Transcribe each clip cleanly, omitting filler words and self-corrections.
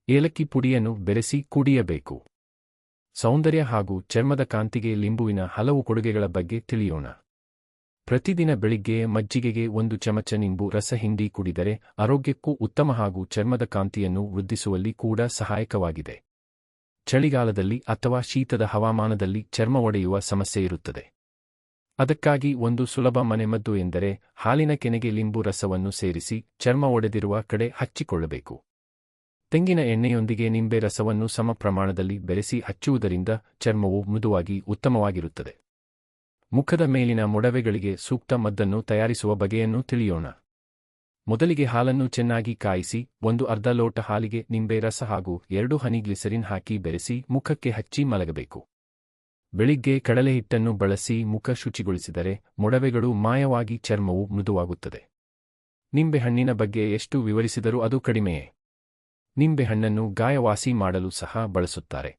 ಏಲಕ್ಕಿ ಪುಡಿಯನ್ನು ಬೆರೆಸಿ ಕುಡಿಯಬೇಕು. ಸೌಂದರ್ಯ ಹಾಗೂ ಚರ್ಮದ ಕಾಂತಿಗೆ ಲಿಂಬುವಿನ ಹಲವು ಕೊಡುಗೆಗಳ ಬಗ್ಗೆ ತಿಳಿಯೋಣ. ಪ್ರತಿದಿನ ಬೆಳಿಗ್ಗೆ ಮಜ್ಜಿಗೆಗೆ 1 ಚಮಚ ನಿಂಬು ರಸ ಹಿಂಡಿ ಕುಡಿದರೆ ಆರೋಗ್ಯಕ್ಕೂ ಉತ್ತಮ ಹಾಗೂ ಚರ್ಮದ ಕಾಂತಿಯನ್ನು ವೃದ್ಧಿಸುವಲ್ಲಿ ಕೂಡ ಸಹಾಯಕವಾಗಿದೆ. ಚಳಿಗಾಲದಲ್ಲಿ ಅಥವಾ ಶೀತದ ಹವಾಮಾನದಲ್ಲಿ ಚರ್ಮ ಒಡೆಯುವ ಸಮಸ್ಯೆ ಇರುತ್ತದೆ. ಅದಕ್ಕಾಗಿ ಒಂದು ಸುಲಭ ಮನೆಮದ್ದು ಎಂದರೆ ಹಾಲಿನ ಕೆನೆಗೆ ಲಿಂಬು ರಸವನ್ನು ಸೇರಿಸಿ ಚರ್ಮ ಒಡೆದಿರುವ ಕಡೆ ಹಚ್ಚಿಕೊಳ್ಳಬೇಕು. ತೆಂಗಿನ ಎಣ್ಣೆಯೊಂದಿಗೆ ನಿಂಬೆ ರಸವನ್ನು ಸಮ ಪ್ರಮಾಣದಲ್ಲಿ ಬೆರೆಸಿ ಹಚ್ಚುವುದರಿಂದ ಚರ್ಮವು ಮೃದುವಾಗಿ ಉತ್ತಮವಾಗಿರುತ್ತದೆ. ಮುಖದ ಮೇಲಿನ ಮೊಡವೆಗಳಿಗೆ ಸೂಕ್ತ ಮದ್ದನ್ನು ತಯಾರಿಸುವ ಬಗೆಯನ್ನು ತಿಳಿಯೋಣ. ಮೊದಲಿಗೆ ಹಾಲನ್ನು ಚೆನ್ನಾಗಿ ಕಾಯಿಸಿ 1/2 ಲೋಟ ಹಾಲಿಗೆ ನಿಂಬೆ ರಸ ಹಾಗೂ 2 ಹನಿ ಗ್ಲಿಸರಿನ್ ಹಾಕಿ ಬೆರೆಸಿ ಮುಖಕ್ಕೆ ಹಚ್ಚಿ ಮಲಗಬೇಕು. ಬೆಳಿಗ್ಗೆ ಕಡಲೆ ಹಿಟ್ಟನ್ನು ಬಳಸಿ ಮುಖ ಶುಚಿಗೊಳಿಸಿದರೆ ಮೊಡವೆಗಳು ಮಾಯವಾಗಿ ಚರ್ಮವು ಮೃದುವಾಗುತ್ತದೆ. ನಿಂಬೆಹಣ್ಣಿನ ಬಗ್ಗೆ ಎಷ್ಟು ವಿವರಿಸಿದರೂ ಅದು ಕಡಿಮೆಯೇ. ನಿಂಬೆಹಣ್ಣನ್ನು ಗಾಯವಾಸಿ ಮಾಡಲು ಸಹ ಬಳಸುತ್ತಾರೆ.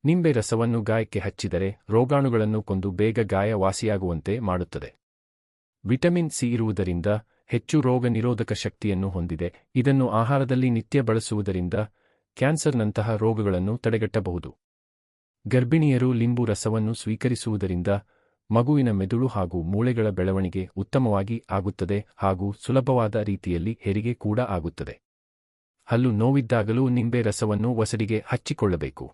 ನಿಂಬೆ ರಸವನ್ನು ಗಾಯಕ್ಕೆ ಹಚ್ಚಿದರೆ ರೋಗಾಣುಗಳನ್ನು ಕೊಂದು ಬೇಗ ಗಾಯ ವಾಸಿಯಾಗುವಂತೆ ಮಾಡುತ್ತದೆ. ವಿಟಮಿನ್ ಸಿ ಇರುವುದರಿಂದ ಹೆಚ್ಚು ರೋಗ ನಿರೋಧಕ ಶಕ್ತಿಯನ್ನು ಹೊಂದಿದೆ. ಇದನ್ನು ಆಹಾರದಲ್ಲಿ ನಿತ್ಯ ಬಳಸುವುದರಿಂದ ಕ್ಯಾನ್ಸರ್ನಂತಹ ರೋಗಗಳನ್ನು ತಡೆಗಟ್ಟಬಹುದು. ಗರ್ಭಿಣಿಯರು ಲಿಂಬು ರಸವನ್ನು ಸ್ವೀಕರಿಸುವುದರಿಂದ ಮಗುವಿನ ಮೆದುಳು ಹಾಗೂ ಮೂಳೆಗಳ ಬೆಳವಣಿಗೆ ಉತ್ತಮವಾಗಿ ಆಗುತ್ತದೆ ಹಾಗೂ ಸುಲಭವಾದ ರೀತಿಯಲ್ಲಿ ಹೆರಿಗೆ ಕೂಡ ಆಗುತ್ತದೆ. ಹಲ್ಲು ನೋವಿದ್ದಾಗಲೂ ನಿಂಬೆ ರಸವನ್ನು ಒಸಡಿಗೆ ಹಚ್ಚಿಕೊಳ್ಳಬೇಕು.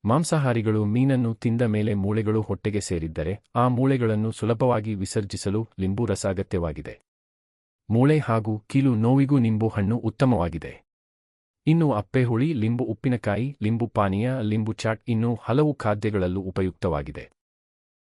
ಮಾಂಸಾಹಾರಿಗಳು ಮೀನನ್ನು ತಿಂದ ಮೇಲೆ ಮೂಳೆಗಳು ಹೊಟ್ಟೆಗೆ ಸೇರಿದ್ದರೆ ಆ ಮೂಳೆಗಳನ್ನು ಸುಲಭವಾಗಿ ವಿಸರ್ಜಿಸಲು ಲಿಂಬು ರಸ ಅಗತ್ಯವಾಗಿದೆ. ಮೂಳೆ ಹಾಗೂ ಕೀಲು ನೋವಿಗೂ ನಿಂಬು ಹಣ್ಣು ಉತ್ತಮವಾಗಿದೆ. ಇನ್ನು ಅಪ್ಪೆಹುಳಿ, ಲಿಂಬು ಉಪ್ಪಿನಕಾಯಿ, ಲಿಂಬು ಪಾನೀಯ, ಲಿಂಬು ಚಾಟ್ ಇನ್ನೂ ಹಲವು ಖಾದ್ಯಗಳಲ್ಲೂ ಉಪಯುಕ್ತವಾಗಿದೆ.